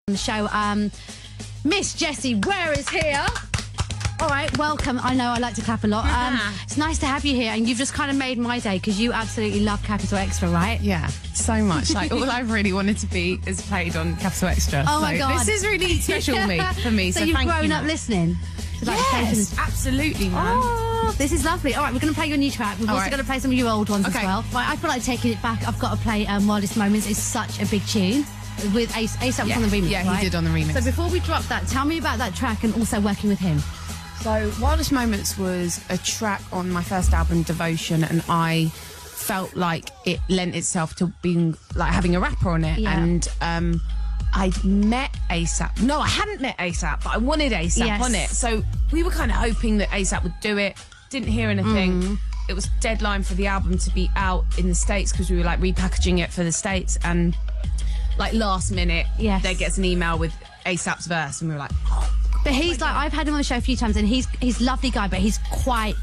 The show, Miss Jessie Ware is here. All right, welcome. I know I like to clap a lot. It's nice to have you here, and you've just kind of made my day because you absolutely love Capital Xtra, right? Yeah, so much. Like, all I've really wanted to be is played on Capital Xtra. Oh, my God. This is really special for me. So you've grown up listening? To, like, yes, absolutely, man. Oh, this is lovely. All right, we're going to play your new track. We've also got to play some of your old ones as well. Right, I feel like taking it back. I've got to play Wildest Moments. It's such a big tune. With ASAP on the remix, yeah, right? he did on the remix. So before we drop that, tell me about that track and also working with him. So Wildest Moments was a track on my first album, Devotion, and I felt like it lent itself to being like having a rapper on it. Yeah. And I'd met ASAP. No, I hadn't met ASAP, but I wanted ASAP on it. So we were kind of hoping that ASAP would do it. Didn't hear anything. It was deadline for the album to be out in the States because we were like repackaging it for the States, and like last minute, there gets an email with ASAP's verse, and we were like, oh. But he's like, I've had him on the show a few times, and he's a lovely guy, but he's quite,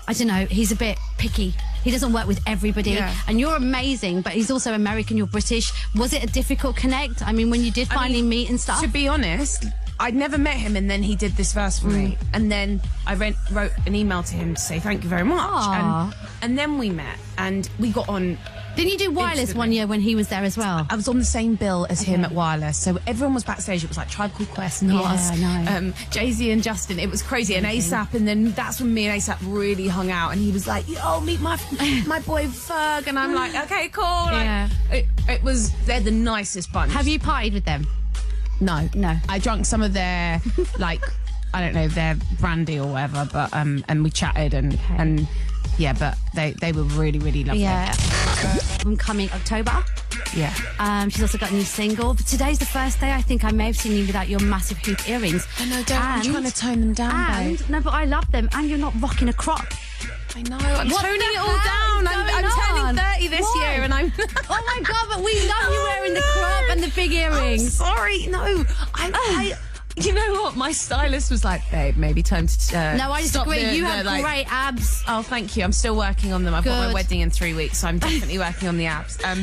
I don't know, he's a bit picky. He doesn't work with everybody. Yeah. And you're amazing, but he's also American, you're British. Was it a difficult connect? I mean, when you did finally meet and stuff? To be honest, I'd never met him, and then he did this verse for me. And then I wrote an email to him to say thank you very much. And then we met, and we got on. Didn't you do Wireless one year when he was there as well? I was on the same bill as him at Wireless, so everyone was backstage. It was like Tribe Called Quest, Nas, Jay-Z and Justin. It was crazy, and ASAP, and then that's when me and ASAP really hung out, and he was like, "Yo, meet my boy Ferg," and I'm like, "Okay, cool." Like, they're the nicest bunch. Have you partied with them? No. I drank some of their like I don't know, their brandy or whatever, but and we chatted and yeah, but they were really, really lovely. Yeah. I'm coming October. Yeah. She's also got a new single. But today's the first day I think I may have seen you without your massive hoop earrings. I know, I'm trying to tone them down, babe. No, but I love them. And you're not rocking a crop. I know. I'm toning it all down. I'm turning 30 this year, and I'm. Oh my God! But we love you wearing the crop and the big earrings. I'm sorry, no. You know what? My stylist was like, "Babe, maybe time to." No, I disagree. You have great abs. Oh, thank you. I'm still working on them. I've got my wedding in 3 weeks, so I'm definitely working on the abs. Yeah,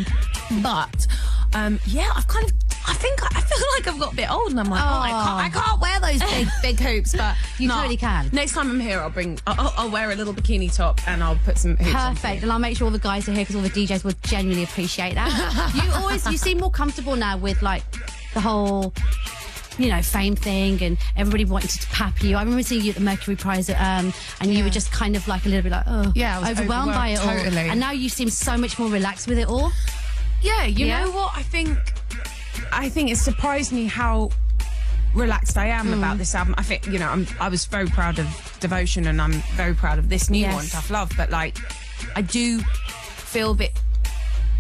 I feel like I've got a bit old, and I'm like, I can't wear those big hoops, but you totally can. Next time I'm here, I'll wear a little bikini top, and I'll put some hoops on. Perfect, and I'll make sure all the guys are here because all the DJs will genuinely appreciate that. You seem more comfortable now with like the whole, you know, fame thing and everybody wanting to pap you. I remember seeing you at the Mercury Prize and you were just kind of like a little bit like, I was overwhelmed by it all. And now you seem so much more relaxed with it all. Yeah, you know what? I think it surprised me how relaxed I am about this album. I think, you know, I was very proud of Devotion, and I'm very proud of this new one, Tough Love, but like I do feel a bit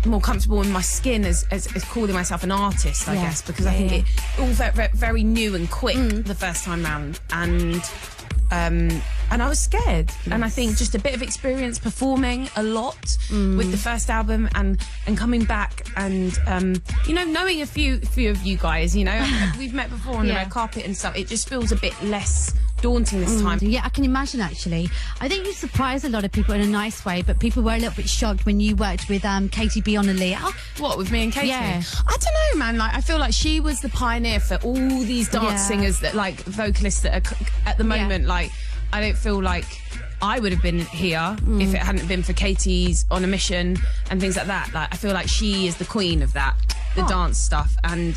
more comfortable in my skin as calling myself an artist, I guess, because I think it all very, very new and quick the first time round, and I was scared. And I think just a bit of experience performing a lot with the first album and coming back and you know, knowing a few of you guys, you know, we've met before on the red carpet and stuff. It just feels a bit less daunting this time. Yeah, I can imagine, actually. I think you surprised a lot of people in a nice way, but people were a little bit shocked when you worked with Katie B on Aaliyah. What, with me and Katie? Yeah. I don't know, man. Like, I feel like she was the pioneer for all these dance singers, that like vocalists that are at the moment. Like, I don't feel like I would have been here if it hadn't been for Katie's On a Mission and things like that. Like, I feel like she is the queen of that, the dance stuff, and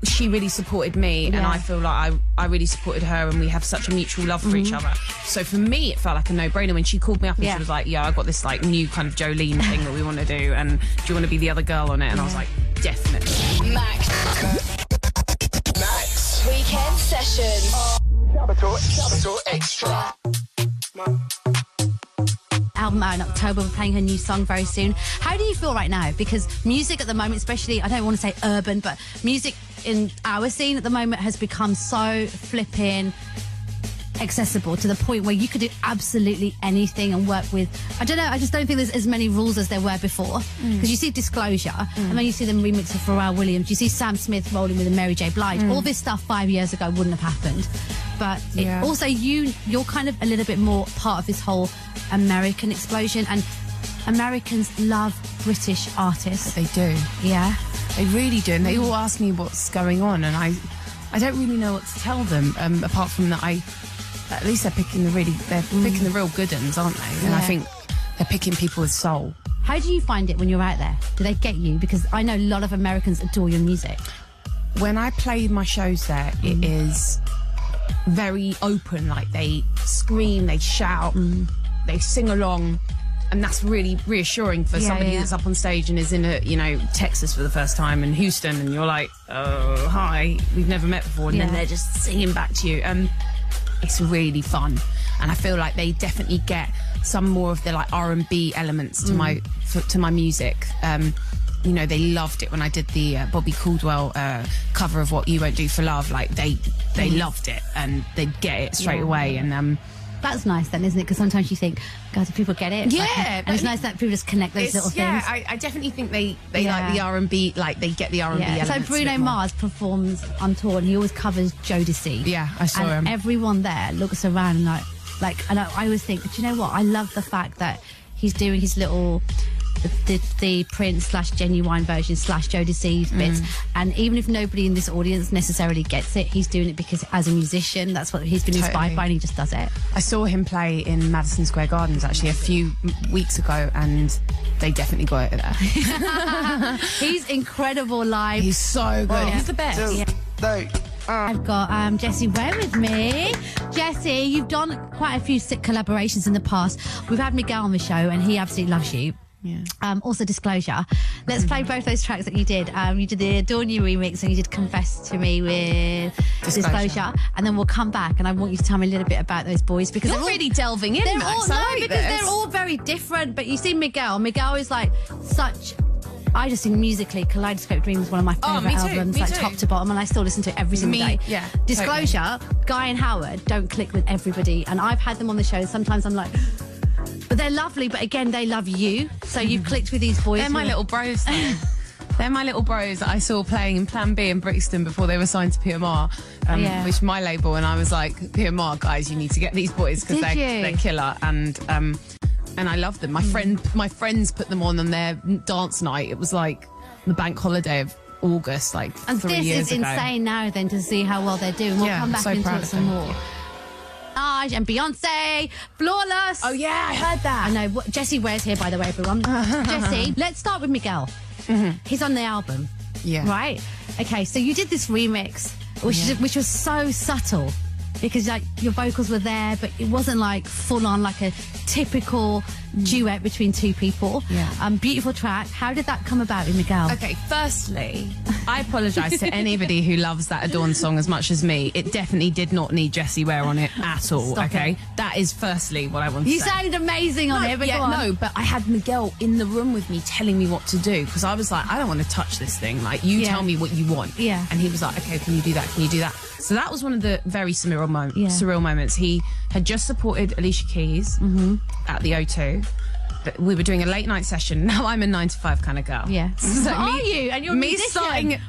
she really supported me, and I feel like I really supported her, and we have such a mutual love for each other. So for me, it felt like a no-brainer when she called me up and she was like, "Yeah, I got this like new kind of Jolene thing that we want to do, and do you want to be the other girl on it?" And I was like, "Definitely." Max Weekend Sessions. Capital Xtra. Album out in October. We're playing her new song very soon. How do you feel right now? Because music at the moment, especially, I don't want to say urban, but music in our scene at the moment has become so flipping accessible to the point where you could do absolutely anything and work with, I don't know, I just don't think there's as many rules as there were before, because you see Disclosure and then you see them remix of Pharrell Williams, you see Sam Smith rolling with a Mary J. Blige. All this stuff 5 years ago wouldn't have happened, but also you're kind of a little bit more part of this whole American explosion, and Americans love British artists. They do. Yeah. They really do, and they all ask me what's going on, and I don't really know what to tell them. Apart from that, at least they're picking the real good ones, aren't they? And I think they're picking people with soul. How do you find it when you're out there? Do they get you? Because I know a lot of Americans adore your music. When I play my shows there, it is very open. Like, they scream, they shout, they sing along. And that's really reassuring for somebody that's up on stage and is in Texas for the first time, and Houston, and you're like, oh, hi, we've never met before. And then they're just singing back to you. It's really fun. And I feel like they definitely get some more of the like R&B elements to my music. They loved it when I did the Bobby Caldwell cover of What You Won't Do for Love. Like, they loved it, and they'd get it straight away. And that's nice then, isn't it? Because sometimes you think, guys, if people get it, and it's nice that people just connect those little things. Yeah, I definitely think they like the R&B, like they get the R&B elements. So Bruno Mars performs on tour, and he always covers Jodeci. Yeah, I saw him. Everyone there looks around and and I always think, do you know what? I love the fact that he's doing his little the Prince / Genuine version / Jodeci bits, and even if nobody in this audience necessarily gets it, he's doing it because as a musician, that's what he's been inspired by, and he just does it. I saw him play in Madison Square Gardens actually a few weeks ago, and they definitely got it there. He's incredible live. He's so good. He's the best. I've got Jessie Ware with me. Jessie, you've done quite a few sick collaborations in the past. We've had Miguel on the show, and he absolutely loves you. Yeah. Also, Disclosure. Let's play both those tracks that you did. You did the Adorn You remix, and you did Confess to Me with Disclosure. And then we'll come back, and I want you to tell me a little bit about those boys, because you're really delving in, Max. They're all very different. But you see Miguel is like such. I just think musically, Kaleidoscope Dream is one of my favourite albums, top to bottom, and I still listen to it every single day. Yeah, Disclosure, totally. Guy and Howard don't click with everybody, and I've had them on the show. Sometimes I'm like, but they're lovely, but again, they love you, so you've clicked with these boys. They're my little bros, though. They're my little bros that I saw playing in Plan B in Brixton before they were signed to PMR, which is my label, and I was like, PMR, guys, you need to get these boys, because they're killer, and I love them. My friends put them on their dance night. It was like the bank holiday of August, like 3 years ago. And this is insane now then to see how well they're doing. We'll come back and talk some more. And Beyonce, Flawless. Oh yeah, I heard that. I know. Jessie Ware's here, by the way, everyone. Jessie, let's start with Miguel. He's on the album. Yeah. Right? Okay, so you did this remix, which was so subtle. Because like your vocals were there, but it wasn't like full on like a typical duet between two people. Yeah. Beautiful track. How did that come about in Miguel? Okay, firstly, I apologise to anybody who loves that Adorn song as much as me. It definitely did not need Jessie Ware on it at all. Stop okay, it. That is firstly what I want to say. You sounded amazing on it. But but I had Miguel in the room with me telling me what to do, because I was like, I don't want to touch this thing. Like, you tell me what you want. Yeah. And he was like, okay, can you do that? Can you do that? So that was one of the very surreal moments. He had just supported Alicia Keys at the O2. We were doing a late night session. Now I'm a 9 to 5 kind of girl. Yeah. So are you? And you're a musician.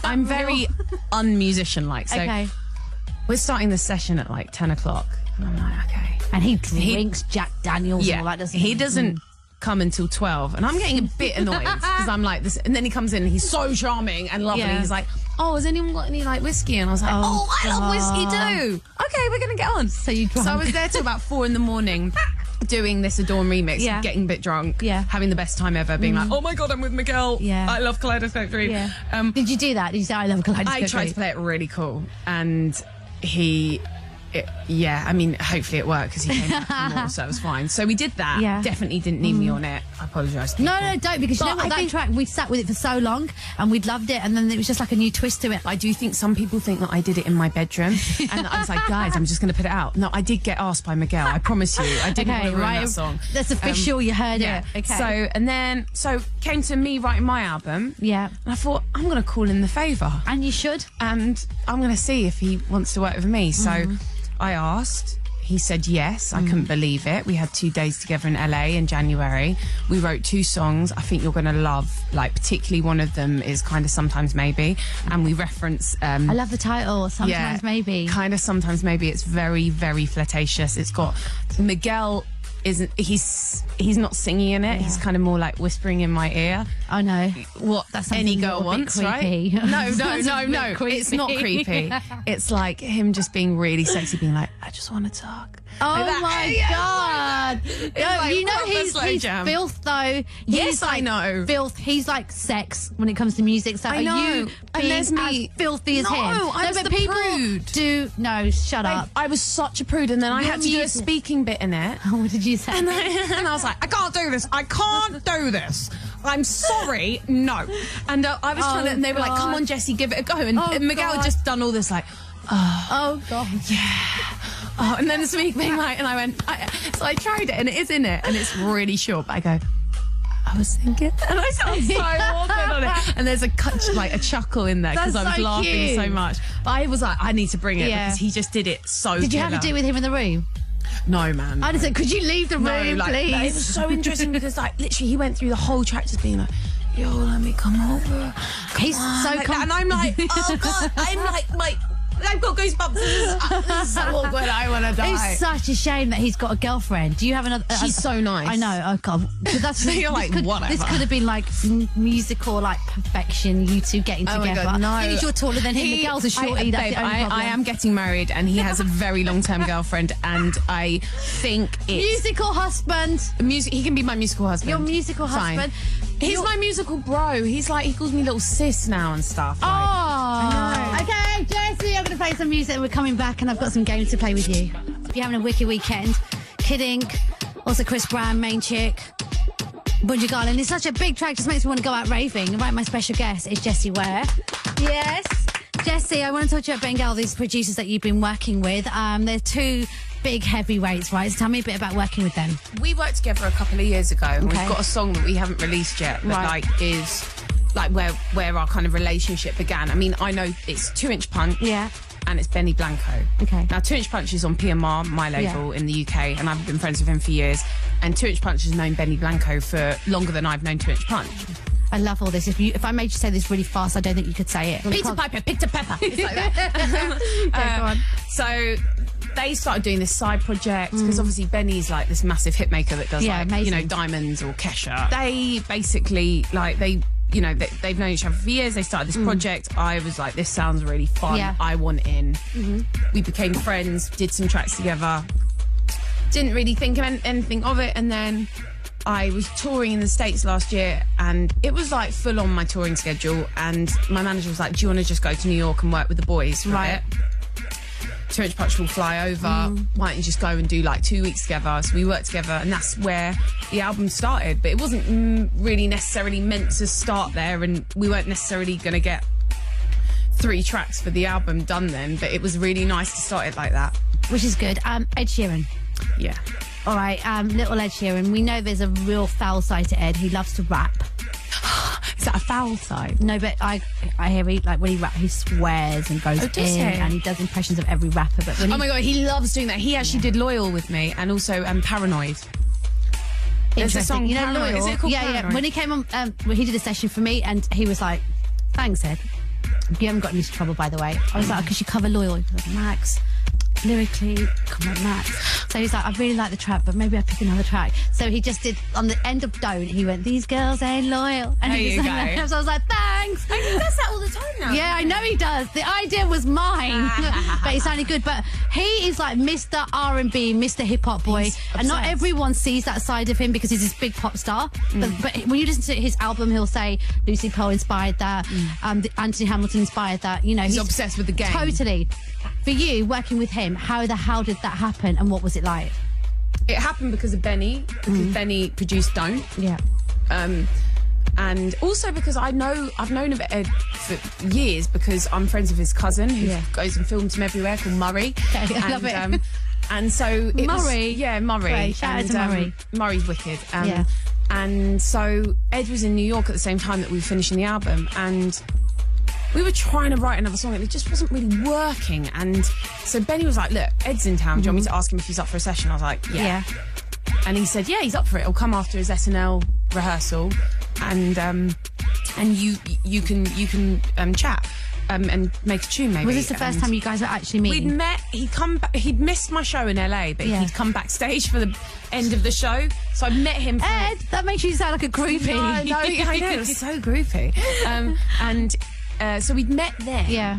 I'm very unmusician like. So we're starting the session at like 10 o'clock. And I'm like, okay. And he drinks Jack Daniels and all that, doesn't he? He doesn't come until 12, and I'm getting a bit annoyed because I'm like this, and then he comes in and he's so charming and lovely. He's like, oh, has anyone got any like whiskey? And I was like, I love whiskey too. Okay, we're gonna get on. So I was there till about 4 a.m. doing this Adorn remix, getting a bit drunk, having the best time ever, being like, oh my god, I'm with Miguel. I love Kaleidoscope Dream. Did you do that? Did you say I love Kaleidoscope Dream? I tried to play it really cool, and I mean, hopefully it worked because he came back more, so it was fine. So we did that. Definitely didn't need me on it. I apologise. No, don't, because you know what, that track, we sat with it for so long and we'd loved it, and then it was just like a new twist to it. I do think some people think that I did it in my bedroom, and I was like, guys, I'm just going to put it out. No, I did get asked by Miguel. I promise you, I didn't want to ruin that song. That's official. You heard it. Okay. So came to me writing my album. Yeah. And I thought, I'm going to call in the favour. And you should. And I'm going to see if he wants to work with me. So I asked. He said yes. I couldn't believe it. We had 2 days together in LA in January. We wrote 2 songs I think you're going to love. Like, particularly one of them is Kind of Sometimes Maybe. And we reference... I love the title, Sometimes Maybe. Kind of Sometimes Maybe. It's very, very flirtatious. It's got... Miguel isn't. He's not singing in it. Yeah. He's kind of more like whispering in my ear. I know. What That's any something a girl little bit wants, right? creepy. No. Sounds a bit It's not creepy. It's like him just being really sexy, being like, I just want to talk. Oh Like that. my Yeah. God! like You know proper he's slow jam. filth though. Yes, He's I like know. filth. He's like sex when it comes to music. So I are know. you And being there's me. as filthy as No, him? I was but the people prude. do. No, shut up. I was such a prude, and then I Your had to do a music- speaking bit in it. What did you say? And I was like, I can't do this. I can't do this. I'm sorry. No. And I was trying to, and they were like, come God. on, Jessie, give it a go. And, Oh, and Miguel God. had just done all this, like, Oh God! oh, and then the speak being like, and I went, so I tried it, and it is in it, and it's really short, but I go, I was thinking, and I sound so awkward on it. And there's a chuckle in there because That's I was so laughing cute. so much. But I was like, I need to bring it Yeah. because he just did it so Did you have to do with him in the room? No, man. I just said, could you leave the room, please? It was so interesting because, like, literally, he went through the whole track just being like, yo, let me come over. He's so Like that. And I'm like, oh, God. I'm like, I've got goosebumps. This is so awkward. I want to die. It's such a shame that he's got a girlfriend. Do you have another? She's so nice. I know. Oh God, but that's You're like, whatever. This could have been like musical, like perfection. You two getting Oh together. my God, no. Because you're taller than him. Miguel's a shorty. That's babe, the only problem. I am getting married, and he has a very long-term girlfriend, and I think it's musical husband. music. He can be my musical husband. Your musical Fine. husband. He's my musical bro. He's like, he calls me little sis now and stuff. Like, Oh, okay, Jessie, I'm going to play some music and we're coming back and I've got some games to play with you. If you're having a wicked weekend, Kid Ink, also Chris Brown, Main Chick, Bungie Garland. It's such a big track, just makes me want to go out raving. Right, my special guest is Jessie Ware. Yes. Jessie, I want to talk to you about Bengal, these producers that you've been working with. They're two big heavyweights, right? So tell me a bit about working with them. we worked together a couple of years ago, and Okay. we've got a song that we haven't released yet, but Right. like is like where our kind of relationship began. I mean, I know it's 2-Inch Punch. Yeah. And it's Benny Blanco. Okay. Now, 2-Inch Punch is on PMR, my label, in the UK, and I've been friends with him for years. And 2-Inch Punch has known Benny Blanco for longer than I've known 2-Inch Punch. I love all this. If I made you say this really fast, I don't think you could say it. Peter Piper, Peter Pepper. It's like that. Yeah, go on. So they started doing this side project because obviously Benny's like this massive hit maker that does Yeah, like, amazing. you know, Diamonds or Kesha. They basically like they've known each other for years. They started this project. I was like, this sounds really fun. Yeah. I want in. We became friends, did some tracks together. Didn't really think of anything of it, and then I was touring in the States last year, and it was like full on my touring schedule, and my manager was like, do you want to just go to New York and work with the boys for Right. a bit? 2-Inch Punch will fly over. Why don't you just go and do like 2 weeks together? So we worked together, and that's where the album started. But it wasn't really necessarily meant to start there, and we weren't necessarily going to get 3 tracks for the album done then. But it was really nice to start it like that. Which is good. Ed Sheeran. Yeah. All right, little Ed Sheeran. We know there's a real foul side to Ed. He loves to rap. Is that a foul side? No, but I hear when he raps, he swears and goes does in, he? and he does impressions of every rapper. But when Oh my God, he loves doing that. He actually did Loyal with me, and also Paranoid. There's a song, you know, Paranoid. Loyal. Is it called yeah. Paranoid? When he came on, he did a session for me, and he was like, "Thanks, Ed. You haven't got into trouble, by the way." I was like, "Because you cover Loyal." He was like, "Max, lyrically, come on, Max." So he's like, "I really like the track, but maybe I pick another track." So he just did on the end of Don't. He went, "These girls ain't loyal," and There he you just go. like, so I was like, "Thanks." He does that all the time now. Yeah, I know he does. The idea was mine, but it sounded good. But he is like Mr. R&B, Mr. Hip Hop boy, He's and not obsessed. everyone sees that side of him because he's this big pop star. But when you listen to his album, he'll say Lucy Pearl inspired that, Anthony Hamilton inspired that. You know, He's obsessed with the game. Totally. For you, working with him, how the hell did that happen, and what was it like? It happened because of Benny, because Benny produced Don't. Yeah. And also because I've known of Ed for years because I'm friends with his cousin who Yeah. goes and films him everywhere called Murray. Okay, I love it. And so it Murray? was, Murray. Great, shout out to Murray. Murray's wicked. Yeah. And so Ed was in New York at the same time that we were finishing the album, and we were trying to write another song and it just wasn't really working. And so Benny was like, look, Ed's in town. Do you want me to ask him if he's up for a session? I was like, yeah. And he said, yeah, he's up for it. He'll come after his SNL rehearsal, and you can chat. and make a tune, maybe. Was this the first time you guys were actually meeting? We'd met. He'd missed my show in LA, but he'd come backstage for the end of the show. So I met him. Ed, that makes you sound like a groupie. No, I know. It was so groupie. So we'd met there. Yeah.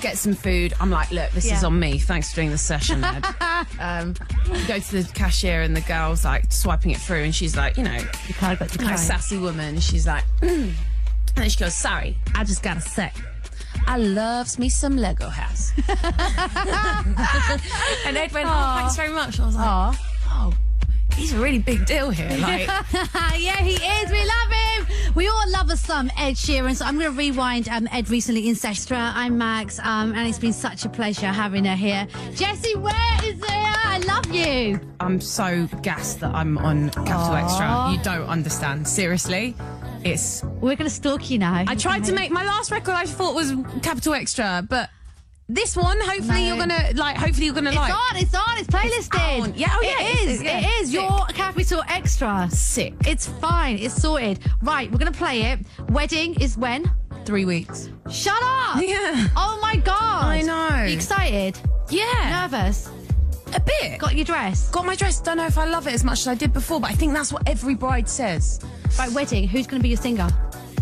Get some food. I'm like, look, this is on me. Thanks for doing the session, Ed. Go to the cashier and the girl's like swiping it through, and she's like, you know, a sassy woman. She's like, and then she goes, sorry, I just gotta say, I loves me some Lego house. And Ed went, oh, thanks very much. I was like, oh, he's a really big deal here. Like, yeah, he is. We love him. We all love us some Ed Sheeran. So I'm going to rewind Ed recently in Xtra. I'm Max, and it's been such a pleasure having her here. Jessie Ware is here. I love you. I'm so gassed that I'm on Capital Xtra. You don't understand. Seriously. We're going to stalk you now. I tried to make my last record. I thought was Capital Xtra, but this one, hopefully you're gonna like. Hopefully you're gonna like. It's on. It's playlisted. It is. Your Capital Xtra. Sick. It's fine. It's sorted. Right, we're gonna play it. Wedding is when? 3 weeks. Shut up. Yeah. Oh my god. I know. Are you excited? Yeah. Nervous? A bit. Got your dress? Got my dress. Don't know if I love it as much as I did before, but I think that's what every bride says. Right, wedding. Who's gonna be your singer?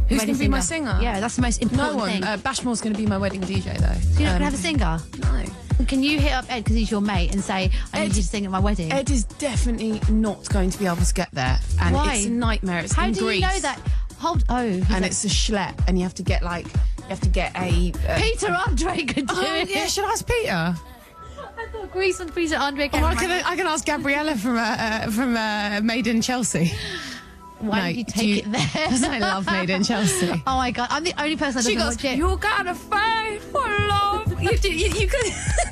Who's going to be my singer? Yeah, that's the most important No one. thing. Bashmore's going to be my wedding DJ, though. So you're not going to have a singer? No. Can you hit up Ed, because he's your mate, and say, I need you to sing at my wedding? Ed is definitely not going to be able to get there. And Why? It's a nightmare. It's How in do Greece. you know that? And it's a schlep, and you have to get a... Peter Andre could do it. Yeah, should I ask Peter? I thought Greece and Peter Andre could. I can ask Gabriella from Made in Chelsea. Why don't you take it there? Because I love Made in Chelsea. Oh my god, I'm the only person that doesn't watch it. You gotta fight for love. You could.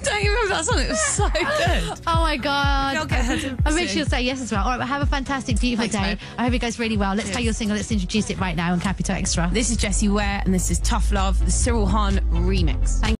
Don't you remember that song? It was so good. Oh my god. I'll get her to I wish she'll say yes as well. All right, well, have a fantastic, beautiful day. Babe. I hope it goes really well. Let's play your single. Let's introduce it right now on Capital Xtra. This is Jessie Ware, and this is Tough Love, the Cyril Hahn remix.